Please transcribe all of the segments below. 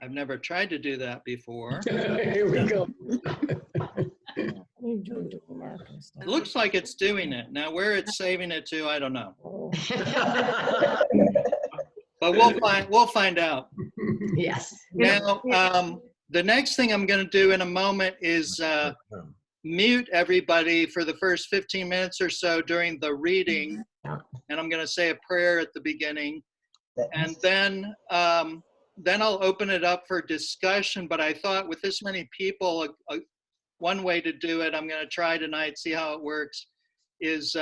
I've never tried to do that before. Here we go. It looks like it's doing it. Now, where it's saving it to, I don't know. But we'll find out. Yes. Now, the next thing I'm going to do in a moment is mute everybody for the first 15 minutes or so during the reading. And I'm going to say a prayer at the beginning. And then I'll open it up for discussion. But I thought with this many people, one way to do it, I'm going to try tonight, see how it works, is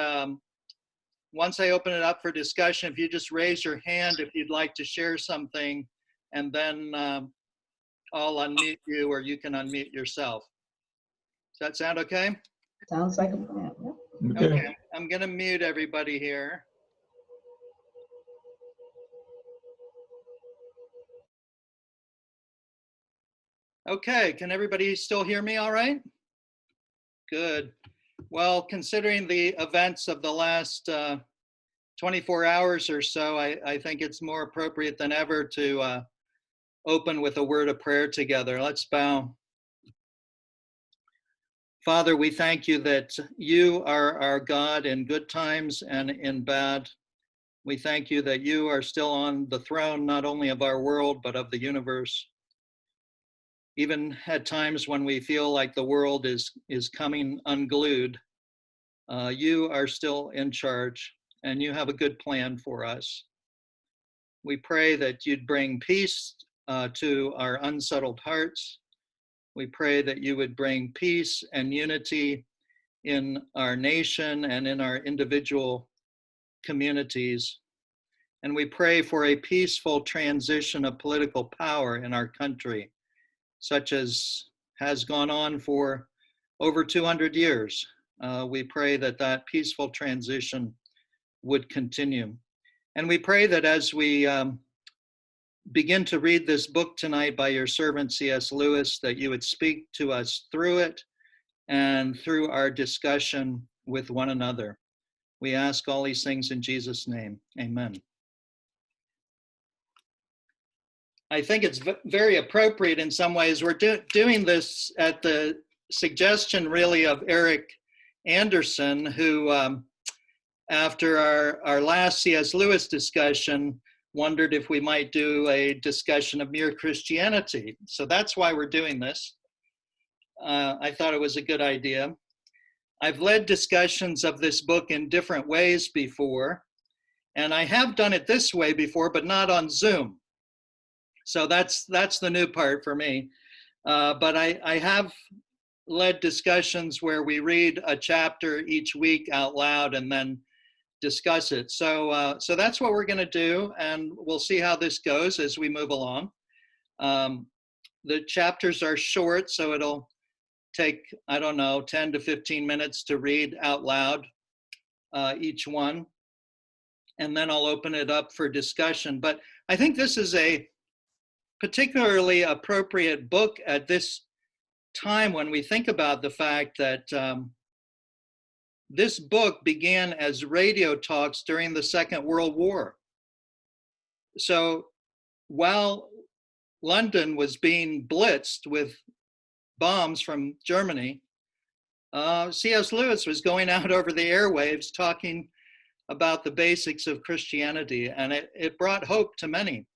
once I open it up for discussion, if you just raise your hand if you'd like to share something, and then I'll unmute you or you can unmute yourself. Does that sound okay? Sounds like a plan. Okay, I'm going to mute everybody here. Okay, can everybody still hear me all right? Good. Well, considering the events of the last 24 hours or so, I think it's more appropriate than ever to open with a word of prayer together. Let's bow. Father, we thank you that you are our God in good times and in bad. We thank you that you are still on the throne, not only of our world, but of the universe. Even at times when we feel like the world is coming unglued, you are still in charge and you have a good plan for us. We pray that you'd bring peace to our unsettled hearts. We pray that you would bring peace and unity in our nation and in our individual communities. And we pray for a peaceful transition of political power in our country, such as has gone on for over 200 years. We pray that that peaceful transition would continue. And we pray that as we begin to read this book tonight by your servant C.S. Lewis, that you would speak to us through it and through our discussion with one another. We ask all these things in Jesus' name. Amen. I think it's very appropriate in some ways. We're doing this at the suggestion really of Eric Anderson, who after our last C.S. Lewis discussion wondered if we might do a discussion of Mere Christianity. So that's why we're doing this. I thought it was a good idea. I've led discussions of this book in different ways before, and I have done it this way before, but not on Zoom. So that's the new part for me. But I have led discussions where we read a chapter each week out loud and then discuss it. So that's what we're going to do, and we'll see how this goes as we move along. The chapters are short, so it'll take, I don't know, 10 to 15 minutes to read out loud each one. And then I'll open it up for discussion. But I think this is a particularly appropriate book at this time when we think about the fact that this book began as radio talks during the Second World War. So while London was being blitzed with bombs from Germany, C.S. Lewis was going out over the airwaves talking about the basics of Christianity, and it brought hope to many.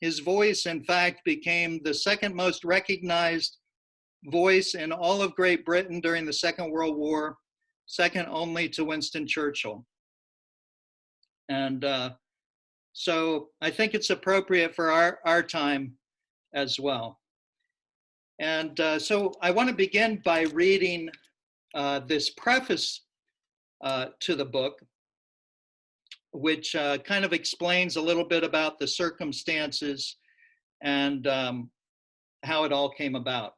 His voice, in fact, became the second most recognized voice in all of Great Britain during the Second World War, second only to Winston Churchill. And so I think it's appropriate for our time as well. And so I want to begin by reading this preface to the book, which kind of explains a little bit about the circumstances and how it all came about.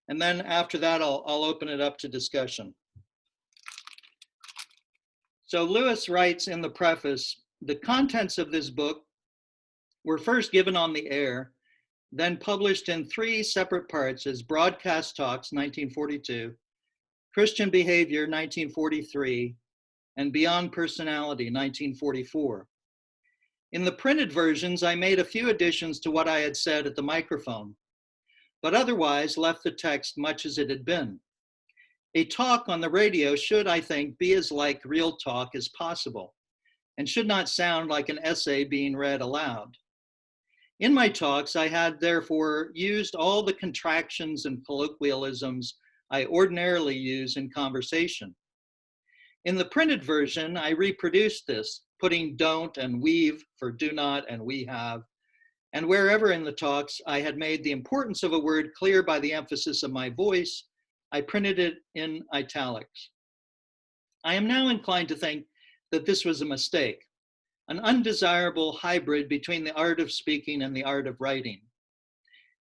And then after that, I'll open it up to discussion. So Lewis writes in the preface, the contents of this book were first given on the air, then published in 3 separate parts as Broadcast Talks, 1942, Christian Behavior, 1943, and Beyond Personality, 1944. In the printed versions, I made a few additions to what I had said at the microphone, but otherwise left the text much as it had been. A talk on the radio should, I think, be as like real talk as possible and should not sound like an essay being read aloud. In my talks, I had therefore used all the contractions and colloquialisms I ordinarily use in conversation. In the printed version, I reproduced this, putting don't and we've for do not and we have, and wherever in the talks I had made the importance of a word clear by the emphasis of my voice, I printed it in italics. I am now inclined to think that this was a mistake, an undesirable hybrid between the art of speaking and the art of writing.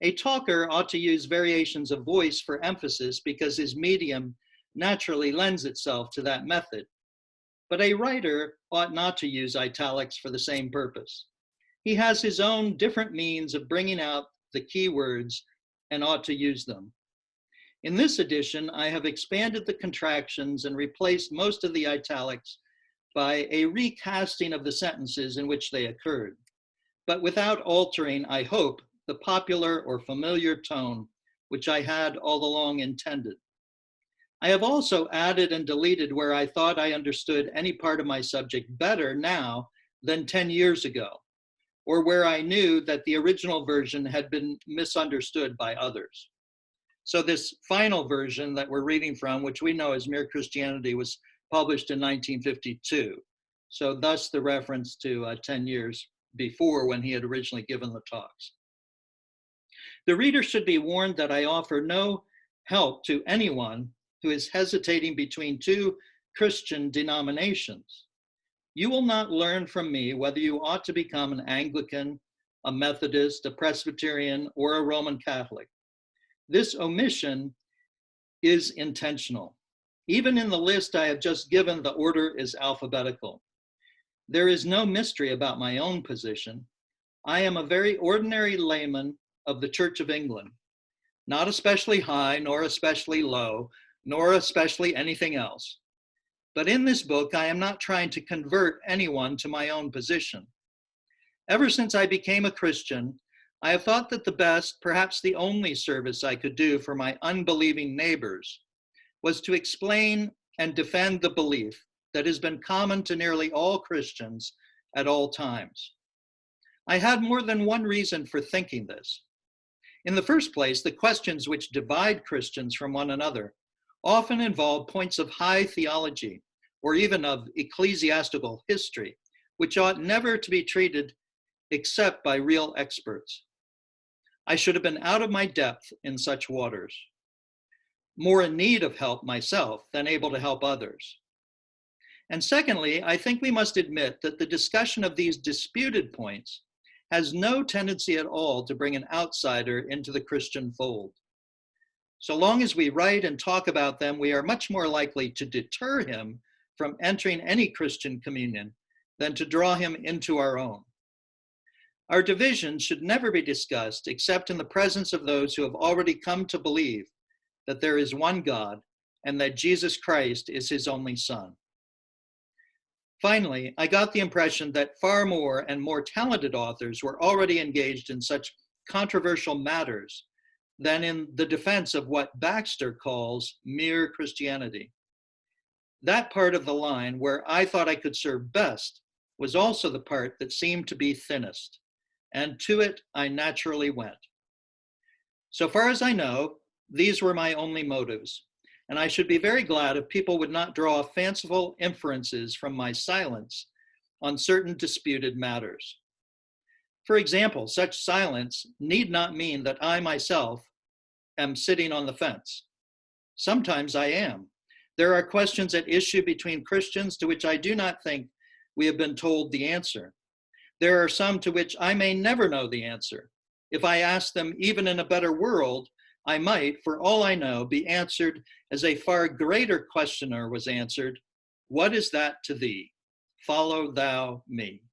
A talker ought to use variations of voice for emphasis because his medium naturally lends itself to that method. But a writer ought not to use italics for the same purpose. He has his own different means of bringing out the key words and ought to use them. In this edition, I have expanded the contractions and replaced most of the italics by a recasting of the sentences in which they occurred, but without altering, I hope, the popular or familiar tone which I had all along intended. I have also added and deleted where I thought I understood any part of my subject better now than 10 years ago, or where I knew that the original version had been misunderstood by others. So this final version that we're reading from, which we know as Mere Christianity, was published in 1952. So thus the reference to 10 years before when he had originally given the talks. The reader should be warned that I offer no help to anyone who is hesitating between two Christian denominations. You will not learn from me whether you ought to become an Anglican, a Methodist, a Presbyterian, or a Roman Catholic. This omission is intentional. Even in the list I have just given, the order is alphabetical. There is no mystery about my own position. I am a very ordinary layman of the Church of England, not especially high, nor especially low, nor especially anything else. But in this book, I am not trying to convert anyone to my own position. Ever since I became a Christian, I have thought that the best, perhaps the only service I could do for my unbelieving neighbors was to explain and defend the belief that has been common to nearly all Christians at all times. I had more than one reason for thinking this. In the first place, the questions which divide Christians from one another often involve points of high theology or even of ecclesiastical history, which ought never to be treated except by real experts. I should have been out of my depth in such waters, more in need of help myself than able to help others. And secondly, I think we must admit that the discussion of these disputed points has no tendency at all to bring an outsider into the Christian fold. So long as we write and talk about them, we are much more likely to deter him from entering any Christian communion than to draw him into our own. Our divisions should never be discussed except in the presence of those who have already come to believe that there is one God and that Jesus Christ is his only Son. Finally, I got the impression that far more and more talented authors were already engaged in such controversial matters than in the defense of what Baxter calls mere Christianity. That part of the line where I thought I could serve best was also the part that seemed to be thinnest, and to it I naturally went. So far as I know, these were my only motives, and I should be very glad if people would not draw fanciful inferences from my silence on certain disputed matters. For example, such silence need not mean that I myself am sitting on the fence. Sometimes I am. There are questions at issue between Christians to which I do not think we have been told the answer. There are some to which I may never know the answer. If I ask them even in a better world, I might, for all I know, be answered as a far greater questioner was answered, "What is that to thee? Follow thou me."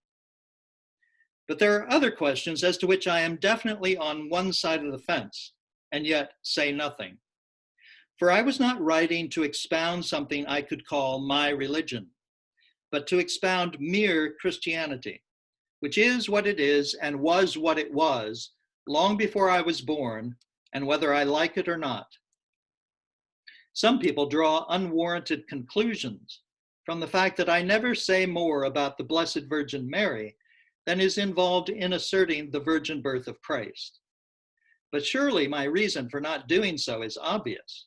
But there are other questions as to which I am definitely on one side of the fence, and yet say nothing. For I was not writing to expound something I could call my religion, but to expound mere Christianity, which is what it is and was what it was long before I was born, and whether I like it or not. Some people draw unwarranted conclusions from the fact that I never say more about the Blessed Virgin Mary than is involved in asserting the virgin birth of Christ. But surely my reason for not doing so is obvious.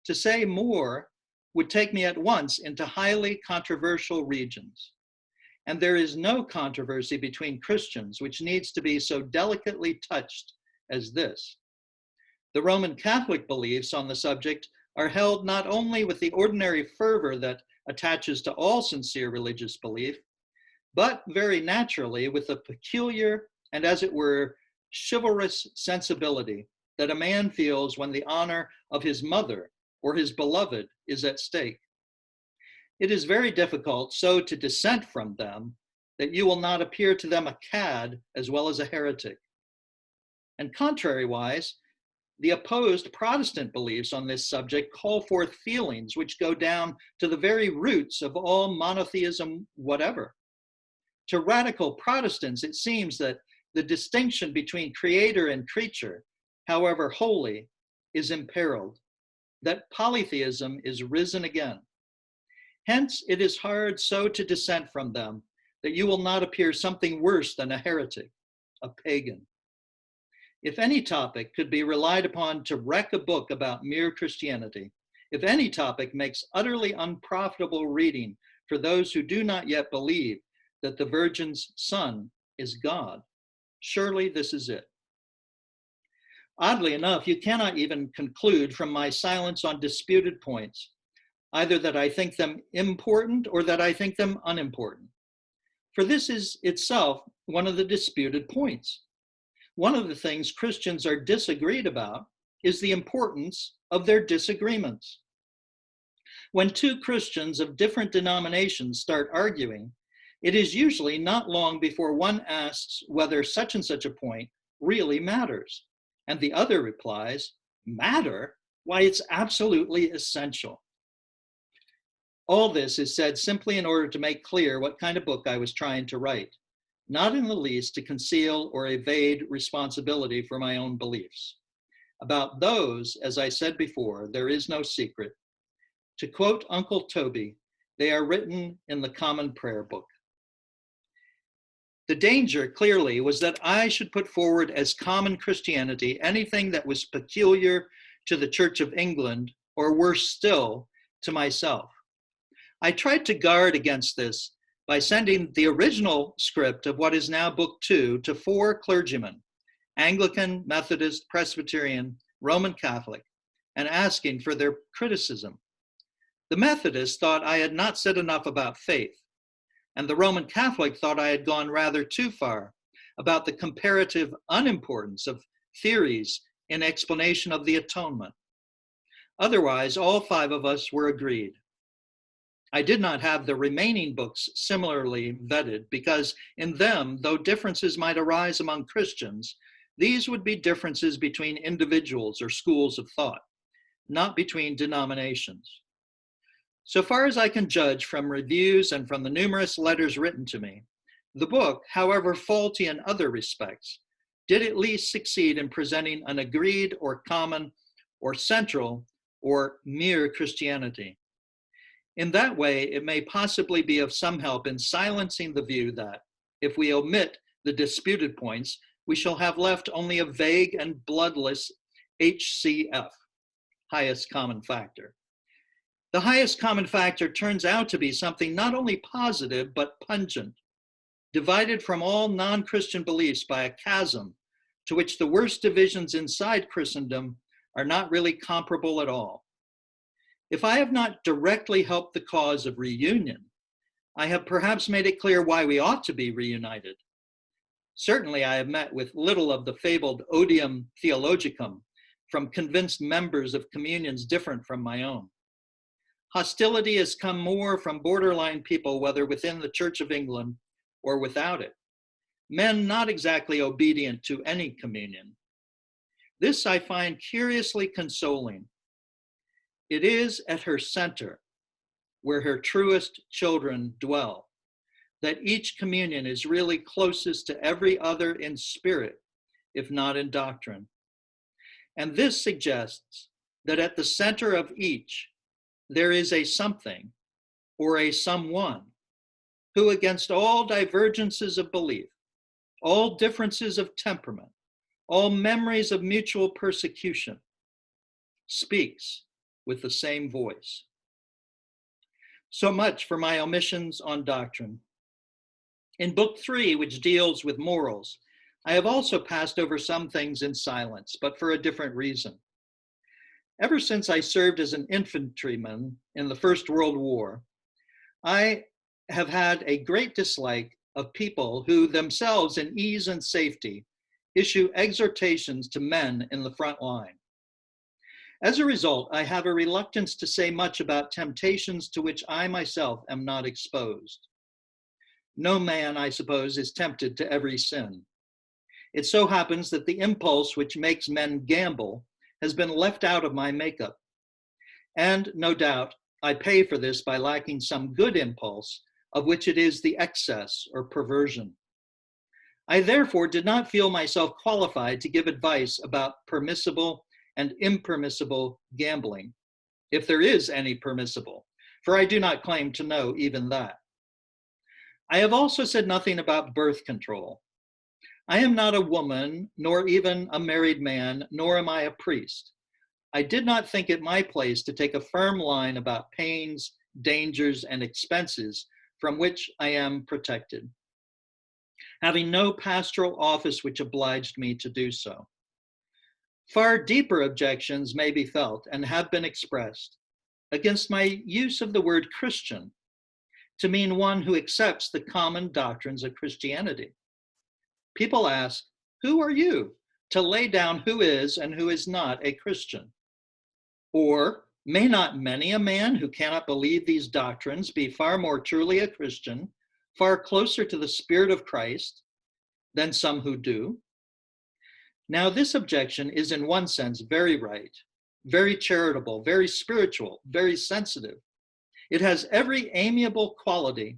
To say more would take me at once into highly controversial regions. And there is no controversy between Christians which needs to be so delicately touched as this. The Roman Catholic beliefs on the subject are held not only with the ordinary fervor that attaches to all sincere religious belief, but very naturally with a peculiar and, as it were, chivalrous sensibility that a man feels when the honor of his mother or his beloved is at stake. It is very difficult so to dissent from them that you will not appear to them a cad as well as a heretic. And contrariwise, the opposed Protestant beliefs on this subject call forth feelings which go down to the very roots of all monotheism whatever. To radical Protestants, it seems that the distinction between creator and creature, however holy, is imperiled, that polytheism is risen again. Hence, it is hard so to dissent from them that you will not appear something worse than a heretic, a pagan. If any topic could be relied upon to wreck a book about mere Christianity, if any topic makes utterly unprofitable reading for those who do not yet believe that the Virgin's Son is God, surely this is it. Oddly enough, you cannot even conclude from my silence on disputed points, either that I think them important or that I think them unimportant. For this is itself one of the disputed points. One of the things Christians are disagreed about is the importance of their disagreements. When two Christians of different denominations start arguing, it is usually not long before one asks whether such and such a point really matters. And the other replies, matter? Why, it's absolutely essential. All this is said simply in order to make clear what kind of book I was trying to write, not in the least to conceal or evade responsibility for my own beliefs. About those, as I said before, there is no secret. To quote Uncle Toby, they are written in the Common Prayer Book. The danger, clearly, was that I should put forward as common Christianity anything that was peculiar to the Church of England, or worse still, to myself. I tried to guard against this by sending the original script of what is now Book 2 to 4 clergymen, Anglican, Methodist, Presbyterian, Roman Catholic, and asking for their criticism. The Methodists thought I had not said enough about faith, and the Roman Catholic thought I had gone rather too far about the comparative unimportance of theories in explanation of the atonement. Otherwise, all 5 of us were agreed. I did not have the remaining books similarly vetted because in them, though differences might arise among Christians, these would be differences between individuals or schools of thought, not between denominations. So far as I can judge from reviews and from the numerous letters written to me, the book, however faulty in other respects, did at least succeed in presenting an agreed or common or central or mere Christianity. In that way, it may possibly be of some help in silencing the view that, if we omit the disputed points, we shall have left only a vague and bloodless HCF, highest common factor. The highest common factor turns out to be something not only positive, but pungent, divided from all non-Christian beliefs by a chasm to which the worst divisions inside Christendom are not really comparable at all. If I have not directly helped the cause of reunion, I have perhaps made it clear why we ought to be reunited. Certainly I have met with little of the fabled odium theologicum from convinced members of communions different from my own. Hostility has come more from borderline people, whether within the Church of England or without it, men not exactly obedient to any communion. This I find curiously consoling. It is at her center where her truest children dwell, that each communion is really closest to every other in spirit, if not in doctrine. And this suggests that at the center of each, there is a something or a someone who, against all divergences of belief, all differences of temperament, all memories of mutual persecution, speaks with the same voice. So much for my omissions on doctrine. In Book 3, which deals with morals, I have also passed over some things in silence, but for a different reason. Ever since I served as an infantryman in the First World War, I have had a great dislike of people who themselves in ease and safety issue exhortations to men in the front line. As a result, I have a reluctance to say much about temptations to which I myself am not exposed. No man, I suppose, is tempted to every sin. It so happens that the impulse which makes men gamble has been left out of my makeup. And no doubt, I pay for this by lacking some good impulse, of which it is the excess or perversion. I therefore did not feel myself qualified to give advice about permissible and impermissible gambling, if there is any permissible, for I do not claim to know even that. I have also said nothing about birth control. I am not a woman, nor even a married man, nor am I a priest. I did not think it my place to take a firm line about pains, dangers, and expenses from which I am protected, having no pastoral office which obliged me to do so. Far deeper objections may be felt and have been expressed against my use of the word Christian to mean one who accepts the common doctrines of Christianity. People ask, who are you to lay down who is and who is not a Christian? Or may not many a man who cannot believe these doctrines be far more truly a Christian, far closer to the Spirit of Christ than some who do? Now, this objection is in one sense very right, very charitable, very spiritual, very sensitive. It has every amiable quality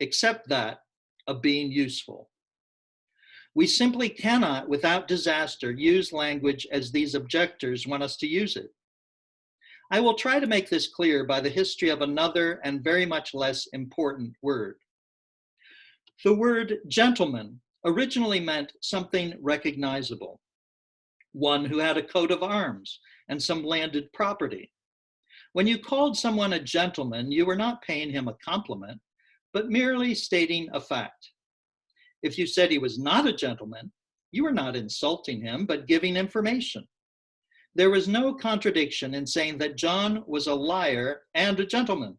except that of being useful. We simply cannot, without disaster, use language as these objectors want us to use it. I will try to make this clear by the history of another and very much less important word. The word gentleman originally meant something recognizable, one who had a coat of arms and some landed property. When you called someone a gentleman, you were not paying him a compliment, but merely stating a fact. If you said he was not a gentleman, you were not insulting him, but giving information. There was no contradiction in saying that John was a liar and a gentleman,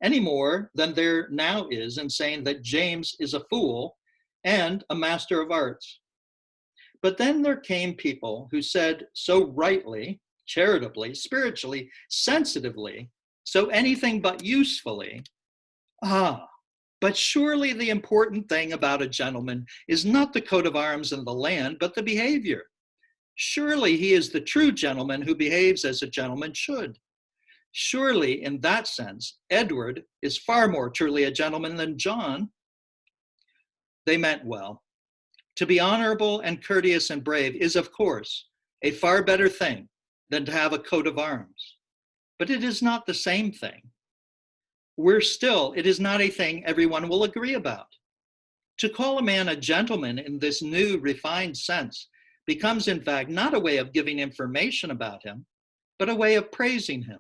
any more than there now is in saying that James is a fool and a master of arts. But then there came people who said so rightly, charitably, spiritually, sensitively, so anything but usefully, but surely the important thing about a gentleman is not the coat of arms and the land, but the behavior. Surely he is the true gentleman who behaves as a gentleman should. Surely, in that sense, Edward is far more truly a gentleman than John. They meant well. To be honorable and courteous and brave is, of course, a far better thing than to have a coat of arms. But it is not the same thing. It is not a thing everyone will agree about. To call a man a gentleman in this new refined sense becomes, in fact, not a way of giving information about him, but a way of praising him.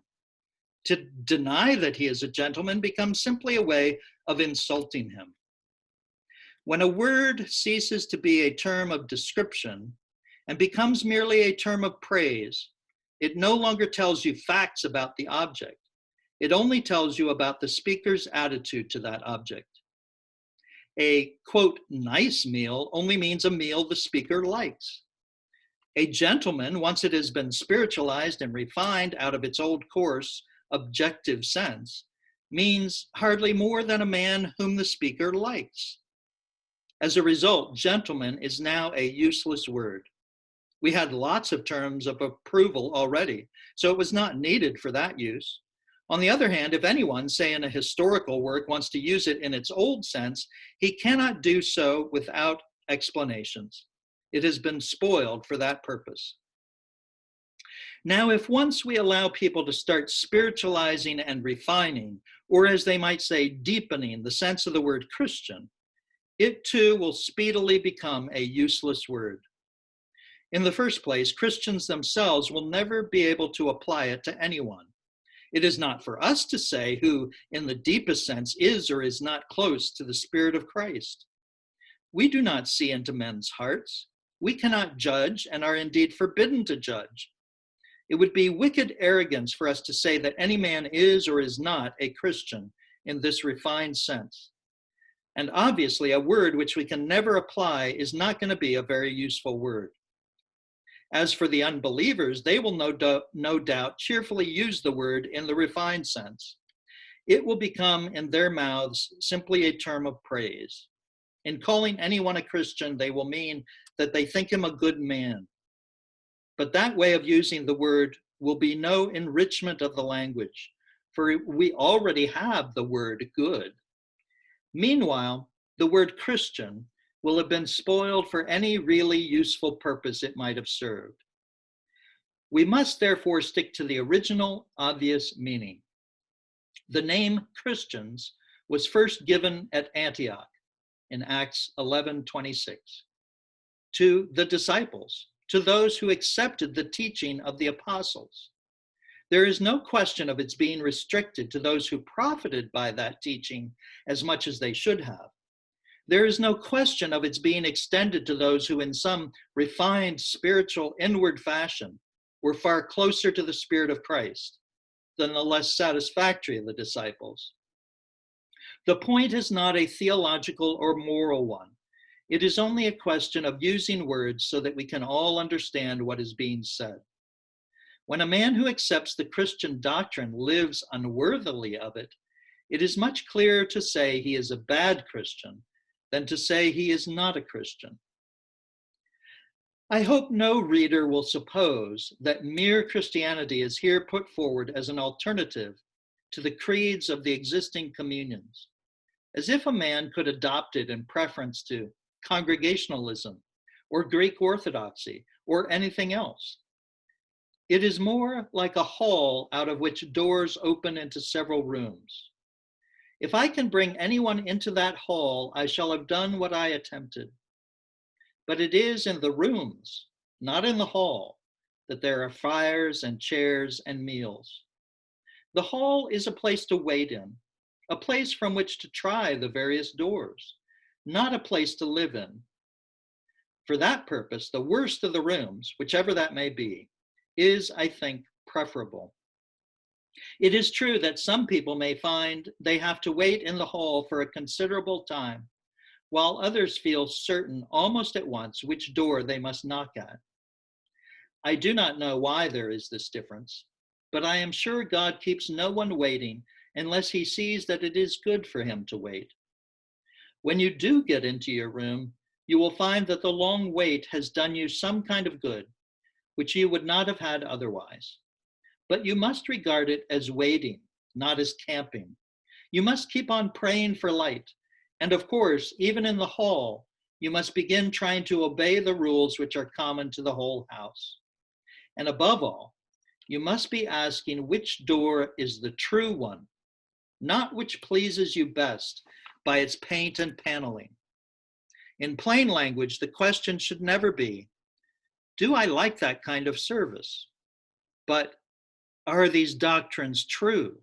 To deny that he is a gentleman becomes simply a way of insulting him. When a word ceases to be a term of description and becomes merely a term of praise, it no longer tells you facts about the object. It only tells you about the speaker's attitude to that object. A, quote, nice meal only means a meal the speaker likes. A gentleman, once it has been spiritualized and refined out of its old coarse, objective sense, means hardly more than a man whom the speaker likes. As a result, gentleman is now a useless word. We had lots of terms of approval already, so it was not needed for that use. On the other hand, if anyone, say in a historical work, wants to use it in its old sense, he cannot do so without explanations. It has been spoiled for that purpose. Now, if once we allow people to start spiritualizing and refining, or as they might say, deepening the sense of the word Christian, it too will speedily become a useless word. In the first place, Christians themselves will never be able to apply it to anyone. It is not for us to say who, in the deepest sense, is or is not close to the Spirit of Christ. We do not see into men's hearts. We cannot judge and are indeed forbidden to judge. It would be wicked arrogance for us to say that any man is or is not a Christian in this refined sense. And obviously, a word which we can never apply is not going to be a very useful word. As for the unbelievers, they will no doubt cheerfully use the word in the refined sense. It will become in their mouths simply a term of praise. In calling anyone a Christian, they will mean that they think him a good man. But that way of using the word will be no enrichment of the language, for we already have the word good. Meanwhile, the word Christian will have been spoiled for any really useful purpose it might have served. We must therefore stick to the original obvious meaning. The name Christians was first given at Antioch in Acts 11:26 to the disciples, to those who accepted the teaching of the apostles. There is no question of its being restricted to those who profited by that teaching as much as they should have. There is no question of its being extended to those who, in some refined spiritual inward fashion, were far closer to the Spirit of Christ than the less satisfactory of the disciples. The point is not a theological or moral one. It is only a question of using words so that we can all understand what is being said. When a man who accepts the Christian doctrine lives unworthily of it, it is much clearer to say he is a bad Christian than to say he is not a Christian. I hope no reader will suppose that mere Christianity is here put forward as an alternative to the creeds of the existing communions, as if a man could adopt it in preference to Congregationalism or Greek Orthodoxy or anything else. It is more like a hall out of which doors open into several rooms. If I can bring anyone into that hall, I shall have done what I attempted. But it is in the rooms, not in the hall, that there are fires and chairs and meals. The hall is a place to wait in, a place from which to try the various doors, not a place to live in. For that purpose, the worst of the rooms, whichever that may be, is, I think, preferable. It is true that some people may find they have to wait in the hall for a considerable time, while others feel certain almost at once which door they must knock at. I do not know why there is this difference, but I am sure God keeps no one waiting unless he sees that it is good for him to wait. When you do get into your room, you will find that the long wait has done you some kind of good, which you would not have had otherwise. But you must regard it as waiting, not as camping. You must keep on praying for light. And of course, even in the hall, you must begin trying to obey the rules which are common to the whole house. And above all, you must be asking which door is the true one, not which pleases you best by its paint and paneling. In plain language, the question should never be, do I like that kind of service? But are these doctrines true?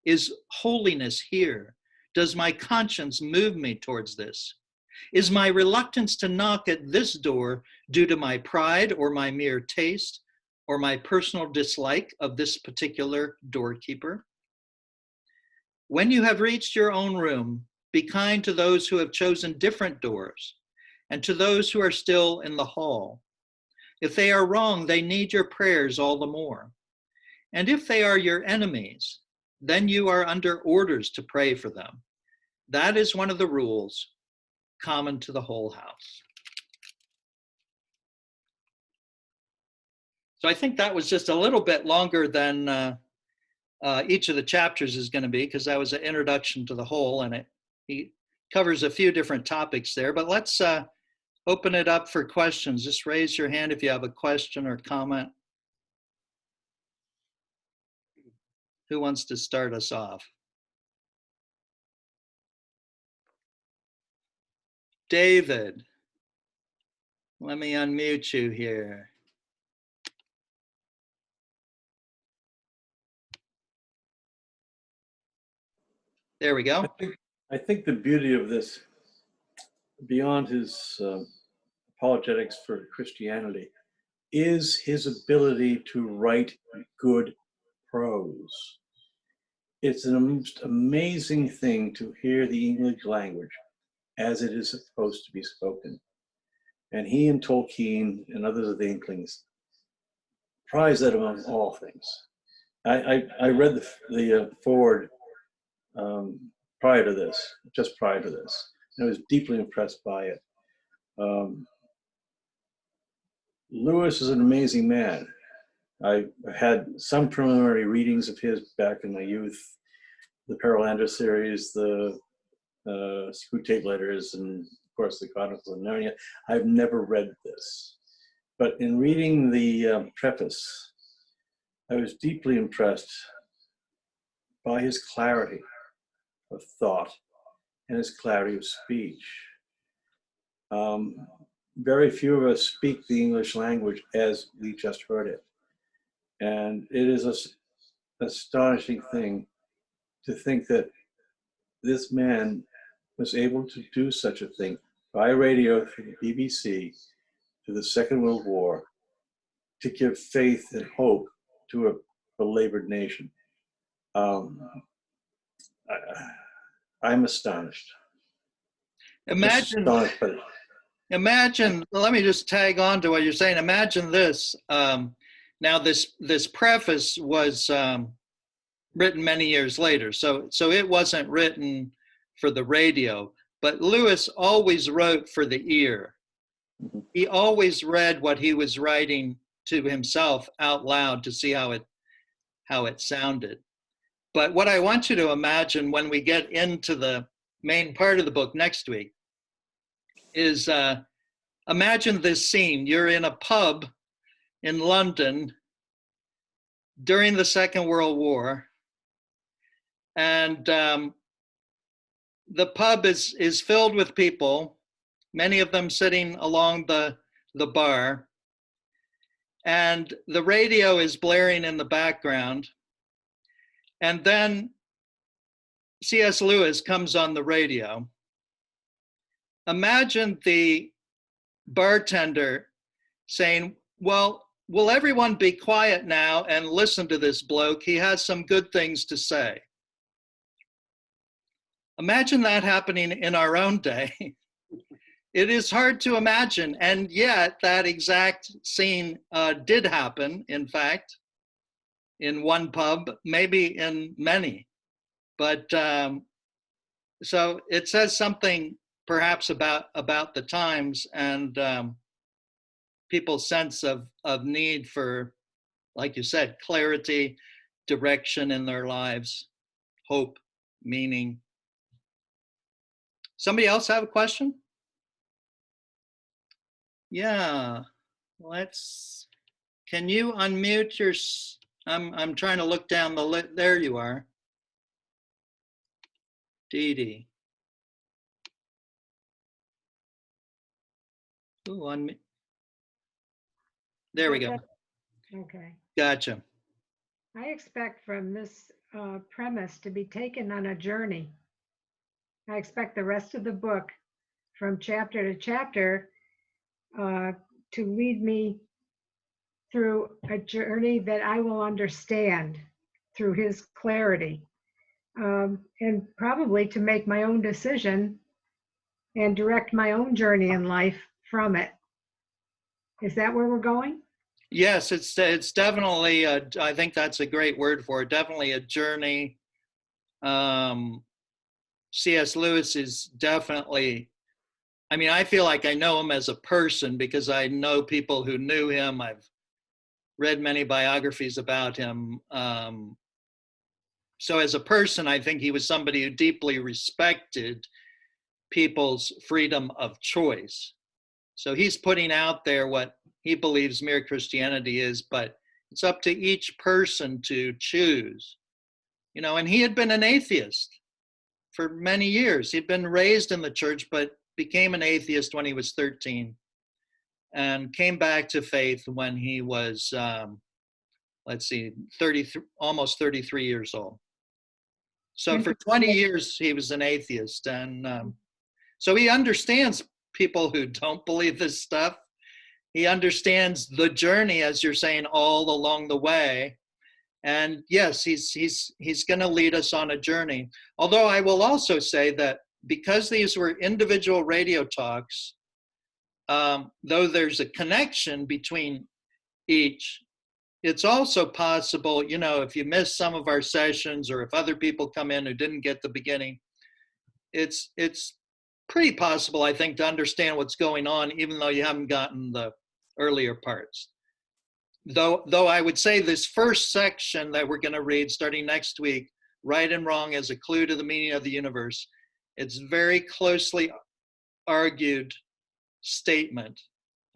Is holiness here? Does my conscience move me towards this? Is my reluctance to knock at this door due to my pride or my mere taste or my personal dislike of this particular doorkeeper? When you have reached your own room, be kind to those who have chosen different doors and to those who are still in the hall. If they are wrong, they need your prayers all the more. And if they are your enemies, then you are under orders to pray for them. That is one of the rules common to the whole house. So I think that was just a little bit longer than each of the chapters is going to be, because that was an introduction to the whole, and he covers a few different topics there. But let's open it up for questions. Just raise your hand if you have a question or comment. Who wants to start us off? David, let me unmute you here. There we go. I think the beauty of this, beyond his apologetics for Christianity, is his ability to write good prose. It's an most amazing thing to hear the English language as it is supposed to be spoken. And he and Tolkien and others of the Inklings prize that among all things. I read the foreword prior to this, just prior to this. And I was deeply impressed by it. Lewis is an amazing man. I had some preliminary readings of his back in my youth, the Perelandra series, the Screwtape Letters, and of course the Chronicle of Narnia. I've never read this, but in reading the preface, I was deeply impressed by his clarity of thought and his clarity of speech. Very few of us speak the English language as we just heard it. And it is an astonishing thing to think that this man was able to do such a thing by radio through the BBC to the Second World War to give faith and hope to a belabored nation. I'm astonished. Imagine, let me just tag on to what you're saying. Imagine this. Now this preface was written many years later, so it wasn't written for the radio, but Lewis always wrote for the ear. Mm-hmm. He always read what he was writing to himself out loud to see how it sounded. But what I want you to imagine when we get into the main part of the book next week is imagine this scene. You're in a pub in London during the Second World War, and the pub is filled with people, many of them sitting along the bar, and the radio is blaring in the background. And then C.S. Lewis comes on the radio. Imagine the bartender saying, well, will everyone be quiet now and listen to this bloke? He has some good things to say. Imagine that happening in our own day. It is hard to imagine, and yet that exact scene did happen, in fact, in one pub, maybe in many. But so it says something perhaps about the times and people's sense of need for, like you said, clarity, direction in their lives, hope, meaning. Somebody else have a question? Yeah, can you unmute your, I'm trying to look down the list. There you are. Dee Dee. Ooh, there we go. Okay. Gotcha. I expect from this premise to be taken on a journey. I expect the rest of the book from chapter to chapter to lead me through a journey that I will understand through his clarity, and probably to make my own decision and direct my own journey in life from it. Is that where we're going? Yes, it's definitely, I think that's a great word for it, definitely a journey. C.S. Lewis is definitely, I mean, I feel like I know him as a person because I know people who knew him. I've read many biographies about him. So as a person, I think he was somebody who deeply respected people's freedom of choice. So he's putting out there what he believes mere Christianity is, but it's up to each person to choose. And he had been an atheist for many years. He'd been raised in the church, but became an atheist when he was 13 and came back to faith when he was, 33, almost 33 years old. So for 20 years, he was an atheist. And so he understands people who don't believe this stuff. He understands the journey, as you're saying, all along the way. And yes, he's going to lead us on a journey. Although I will also say that because these were individual radio talks, though there's a connection between each, it's also possible, if you miss some of our sessions or if other people come in who didn't get the beginning, it's pretty possible, I think, to understand what's going on, even though you haven't gotten the earlier parts. Though I would say this first section that we're going to read starting next week, Right and Wrong as a Clue to the Meaning of the Universe, it's very closely argued statement,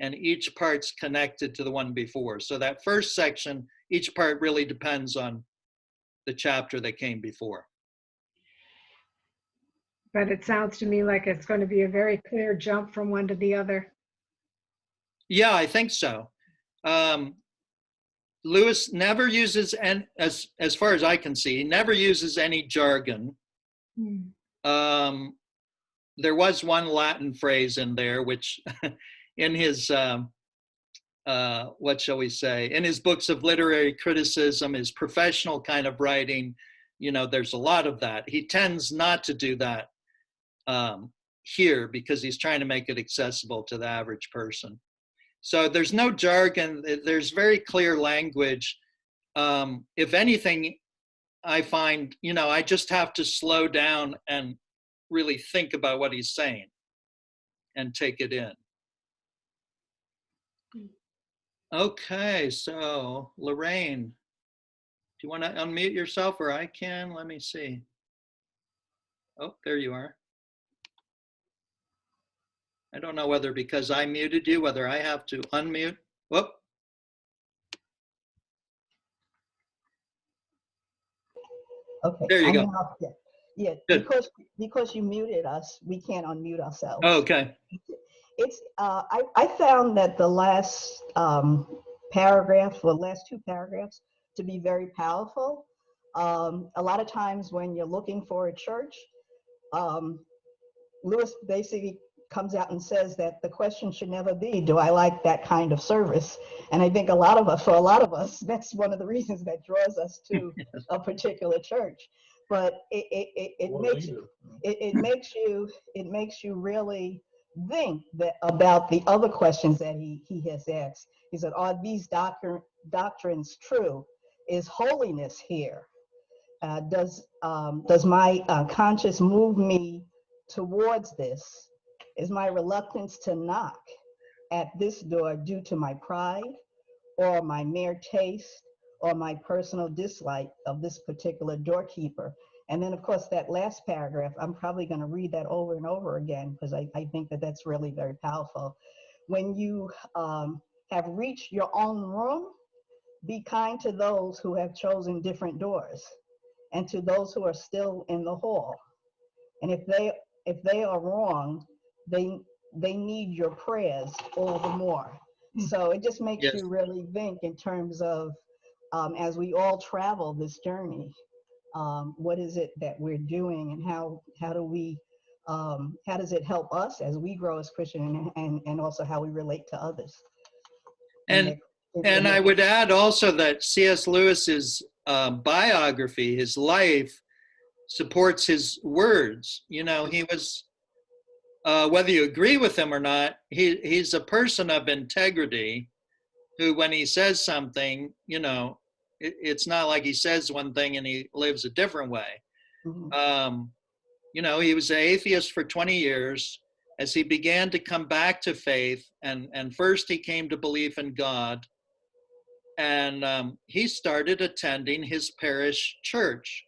and each part's connected to the one before. So that first section, each part really depends on the chapter that came before. But it sounds to me like it's going to be a very clear jump from one to the other. Yeah, I think so. Lewis never uses, and as far as I can see, he never uses any jargon. There was one Latin phrase in there, which in his, what shall we say, in his books of literary criticism, his professional kind of writing, there's a lot of that. He tends not to do that here because he's trying to make it accessible to the average person. So there's no jargon. There's very clear language. If anything, I find, I just have to slow down and really think about what he's saying and take it in. Okay, so Lorraine, do you want to unmute yourself, or I can? Let me see. Oh, there you are. I don't know whether because I muted you, whether I have to unmute. Whoop. Okay. There you go. Yeah, Good. because you muted us, we can't unmute ourselves. Oh, okay. It's I found that the last paragraph, the last two paragraphs, to be very powerful. A lot of times when you're looking for a church, Lewis basically comes out and says that the question should never be, do I like that kind of service? And I think for a lot of us, that's one of the reasons that draws us to a particular church. But it makes you really think about the other questions that he has asked. He said, are these doctrines true? Is holiness here? Does my conscience move me towards this? Is my reluctance to knock at this door due to my pride or my mere taste or my personal dislike of this particular doorkeeper? And then, of course, that last paragraph, I'm probably going to read that over and over again because I think that that's really very powerful. When you have reached your own room, be kind to those who have chosen different doors and to those who are still in the hall. And if they are wrong, they need your prayers all the more. So it just makes you really think in terms of, as we all travel this journey, what is it that we're doing, and how does it help us as we grow as Christian, and also how we relate to others. And I would add also that C.S. Lewis's biography, his life, supports his words. He was, whether you agree with him or not, he's a person of integrity who, when he says something, it's not like he says one thing and he lives a different way. Mm-hmm. He was an atheist for 20 years. As he began to come back to faith, and first he came to belief in God, and he started attending his parish church.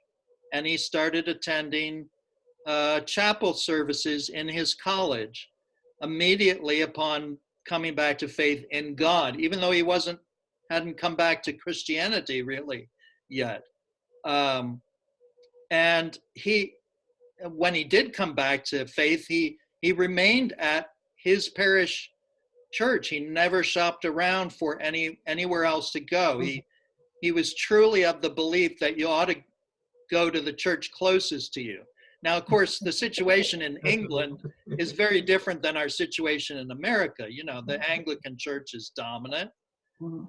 and he started attending chapel services in his college immediately upon coming back to faith in God, even though he hadn't come back to Christianity really yet. And when he did come back to faith, he remained at his parish church. He never shopped around for anywhere else to go. He was truly of the belief that you ought to go to the church closest to you. Now, of course, the situation in England is very different than our situation in America. You know, the Anglican Church is dominant.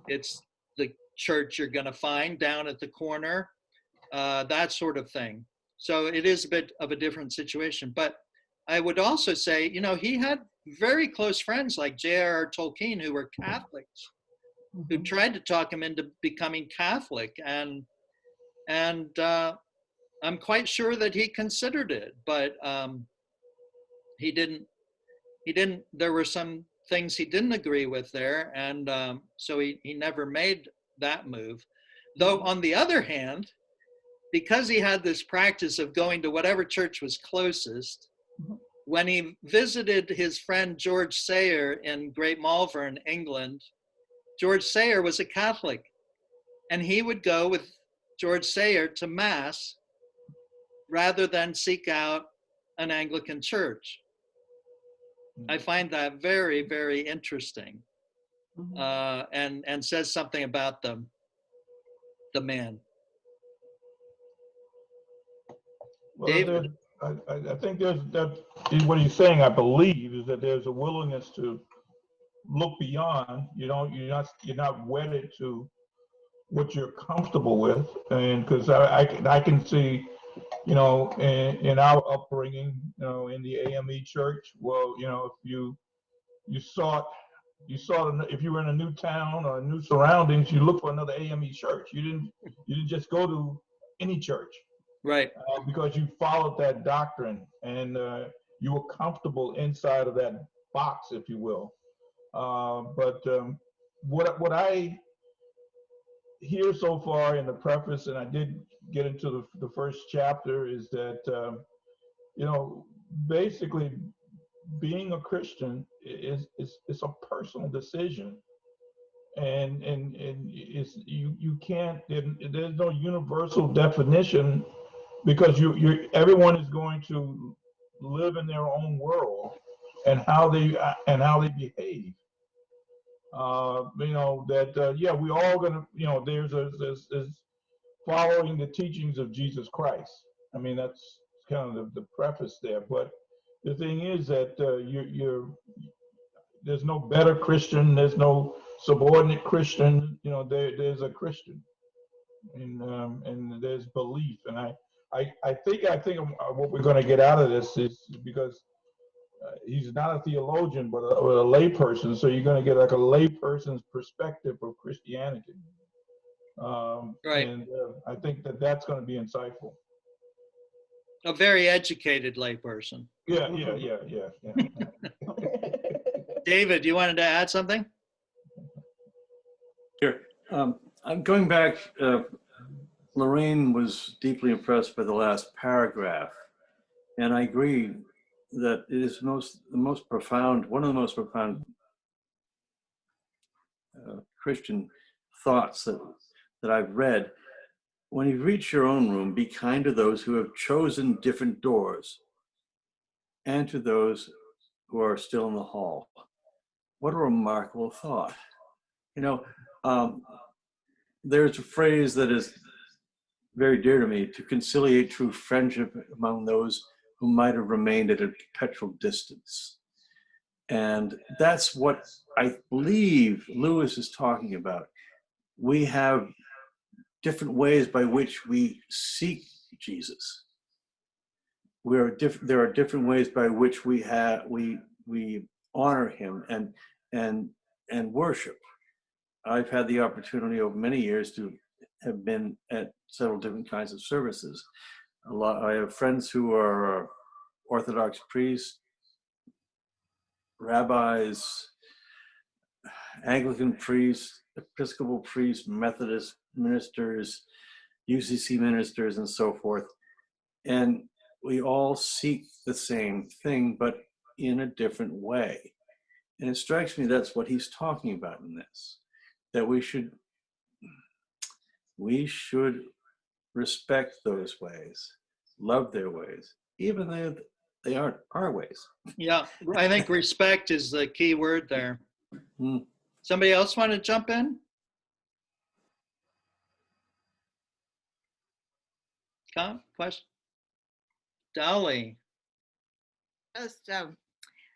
It's the church you're going to find down at the corner, that sort of thing. So it is a bit of a different situation. But I would also say, you know, he had very close friends like J.R.R. Tolkien who were Catholics, who tried to talk him into becoming Catholic. And I'm quite sure that he considered it, but he didn't, there were some things he didn't agree with there. And so he never made that move. Though on the other hand, because he had this practice of going to whatever church was closest, when he visited his friend George Sayer in Great Malvern, England, George Sayer was a Catholic, and he would go with George Sayer to Mass rather than seek out an Anglican church. I find that very, very interesting, and says something about the man. Well, David? I think what he's saying, I believe, is that there's a willingness to look beyond. You're not wedded to what you're comfortable with, and because I can see, you know, in our upbringing, you know, in the AME church, well, you know, if you sought, if you were in a new town or new surroundings, you look for another AME church. You didn't just go to any church. Right. Because you followed that doctrine and you were comfortable inside of that box, if you will. But what I hear so far in the preface, and I did get into the first chapter, is that you know, basically being a Christian is a personal decision, and it's you can't, there's no universal definition, because everyone is going to live in their own world and how they behave. You know, that yeah, we all gonna, you know, there's following the teachings of Jesus Christ. I mean, that's kind of the preface there. But the thing is that there's no better Christian, there's no subordinate Christian. You know, there's a Christian, and there's belief. And I think what we're going to get out of this is, because he's not a theologian, but a lay person. So you're going to get like a lay person's perspective of Christianity. Right. And I think that's going to be insightful. A very educated layperson. Yeah. David, you wanted to add something? Sure. I'm going back. Lorraine was deeply impressed by the last paragraph, and I agree that it is one of the most profound Christian thoughts that I've read. When you reach your own room, be kind to those who have chosen different doors, and to those who are still in the hall. What a remarkable thought. You know, there's a phrase that is very dear to me: to conciliate true friendship among those who might have remained at a perpetual distance. And that's what I believe Lewis is talking about. We have different ways by which we seek Jesus. There are different ways by which we honor him and worship. I've had the opportunity over many years to have been at several different kinds of services. I have friends who are Orthodox priests, rabbis, Anglican priests, Episcopal priests, Methodist ministers, UCC ministers, and so forth. And we all seek the same thing, but in a different way. And it strikes me that's what he's talking about in this, that we should respect those ways, love their ways, even though they aren't our ways. Yeah, I think respect is the key word there. Hmm. Somebody else want to jump in? Question? Dolly. Just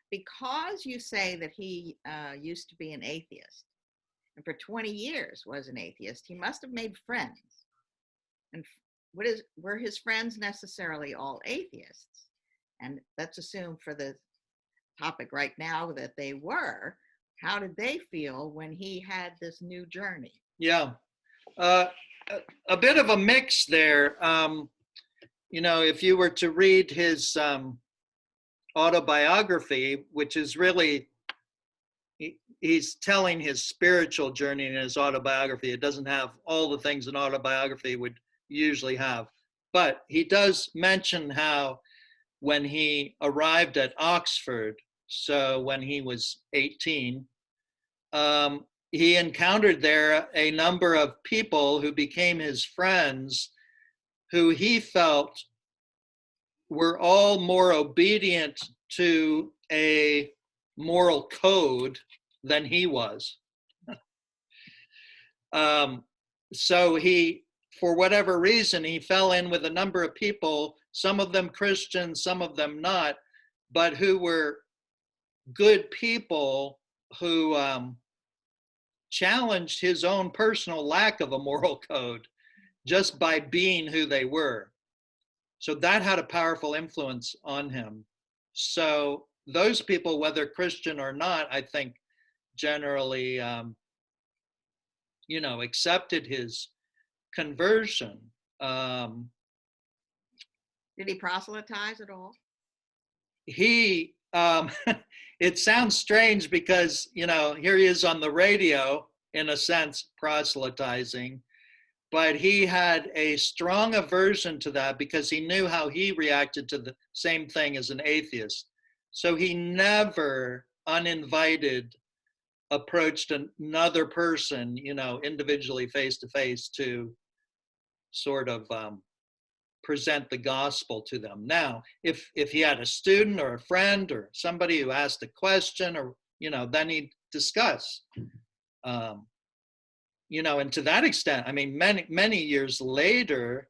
because you say that he used to be an atheist and for 20 years was an atheist, he must have made friends. And were his friends necessarily all atheists? And let's assume for the topic right now that they were. How did they feel when he had this new journey? Yeah, a bit of a mix there. If you were to read his autobiography, which is really, he's telling his spiritual journey in his autobiography. It doesn't have all the things an autobiography would usually have. But he does mention how when he arrived at Oxford, so when he was 18, he encountered there a number of people who became his friends who he felt were all more obedient to a moral code than he was. So he, for whatever reason, he fell in with a number of people, some of them Christian, some of them not, but who were good people who challenged his own personal lack of a moral code just by being who they were. So that had a powerful influence on him. So those people, whether Christian or not, I think generally, accepted his conversion. Did he proselytize at all? He, it sounds strange because, here he is on the radio, in a sense, proselytizing, but he had a strong aversion to that because he knew how he reacted to the same thing as an atheist. So he never uninvited approached another person, individually face to face to sort of present the gospel to them. Now, if he had a student or a friend or somebody who asked a question, or then he'd discuss. And to that extent, I mean, many years later,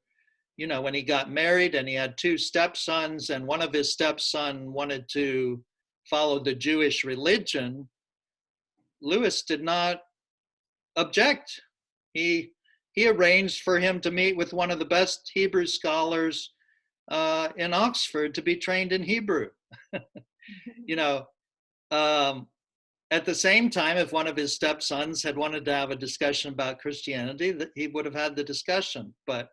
when he got married and he had two stepsons, and one of his stepson wanted to follow the Jewish religion, Lewis did not object. He arranged for him to meet with one of the best Hebrew scholars in Oxford to be trained in Hebrew. At the same time, if one of his stepsons had wanted to have a discussion about Christianity, that he would have had the discussion. But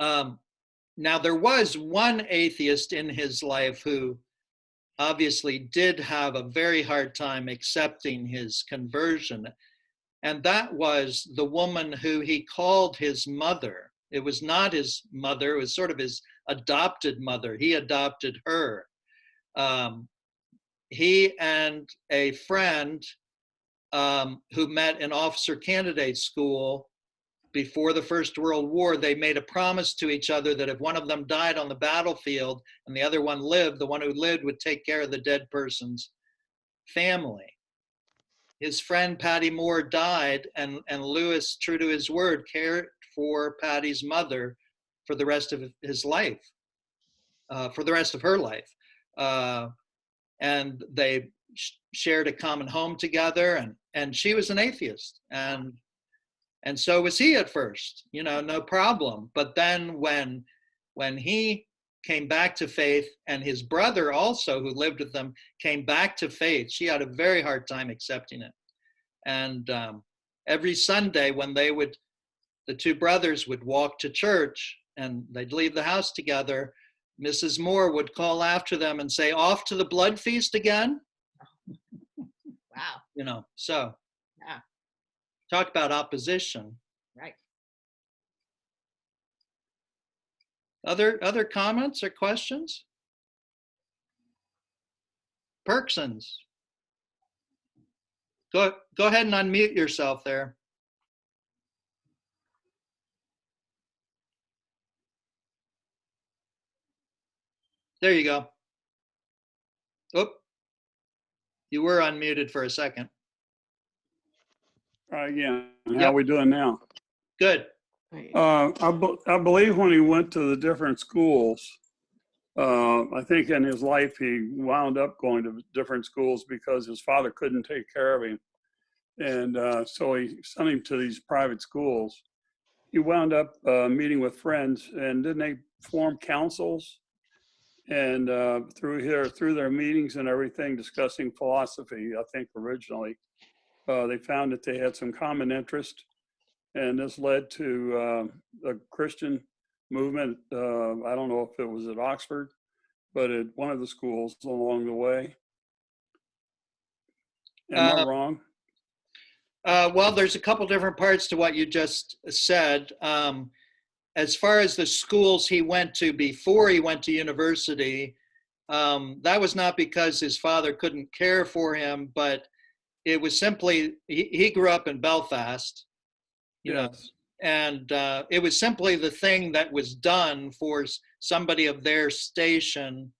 now there was one atheist in his life who obviously did have a very hard time accepting his conversion. And that was the woman who he called his mother. It was not his mother, it was sort of his adopted mother. He adopted her. He and a friend who met in officer candidate school before the First World War, they made a promise to each other that if one of them died on the battlefield and the other one lived, the one who lived would take care of the dead person's family. His friend Patty Moore died, and Lewis, true to his word, cared for Patty's mother for the rest of his life, for the rest of her life. And they shared a common home together, and she was an atheist, and so was he at first, no problem. But then when he came back to faith, and his brother also, who lived with them, came back to faith, she had a very hard time accepting it. And every Sunday when the two brothers would walk to church and they'd leave the house together, Mrs. Moore would call after them and say, "Off to the blood feast again?" Wow. So Yeah. Talk about opposition. Right. Other comments or questions? Perksons. Go ahead and unmute yourself there. There you go. Oop. You were unmuted for a second. Try again. How Yep. we doing now? Good. I believe when he went to the different schools, I think in his life he wound up going to different schools because his father couldn't take care of him. And so he sent him to these private schools. He wound up meeting with friends, and didn't they form councils? And through their meetings and everything, discussing philosophy, I think originally, they found that they had some common interest, and this led to a Christian movement. I don't know if it was at Oxford, but at one of the schools along the way. Am I wrong? Well, there's a couple different parts to what you just said. As far as the schools he went to before he went to university, that was not because his father couldn't care for him, but it was simply, he grew up in Belfast, you know, and it was simply the thing that was done for somebody of their station,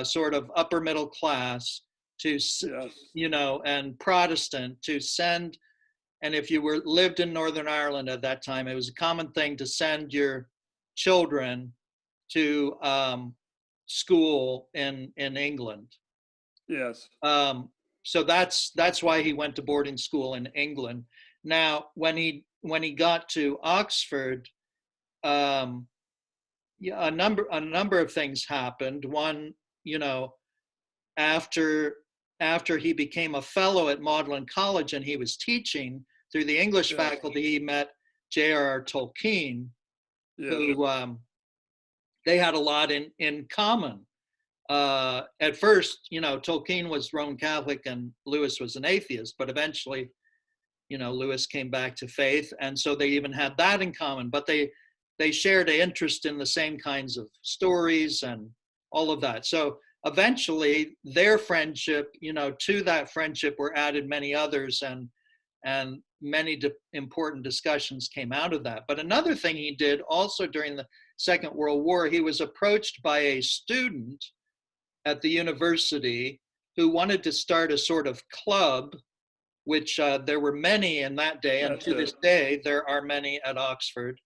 sort of upper middle class, to, you know, and Protestant, to send. And if you lived in Northern Ireland at that time, it was a common thing to send your children to school in England. Yes. So that's why he went to boarding school in England. Now, when he got to Oxford, yeah, a number of things happened. One, you know, after he became a fellow at Magdalen College and he was teaching through the English faculty, he met J.R.R. Tolkien, who they had a lot in common. At first, you know, Tolkien was Roman Catholic and Lewis was an atheist, but eventually, you know, Lewis came back to faith, and so they even had that in common. But they shared an interest in the same kinds of stories and all of that. So eventually their friendship, you know, to that friendship were added many others, and many important discussions came out of that. But another thing he did also during the Second World War, he was approached by a student at the university who wanted to start a sort of club, which there were many in that day, and to this day there are many at Oxford.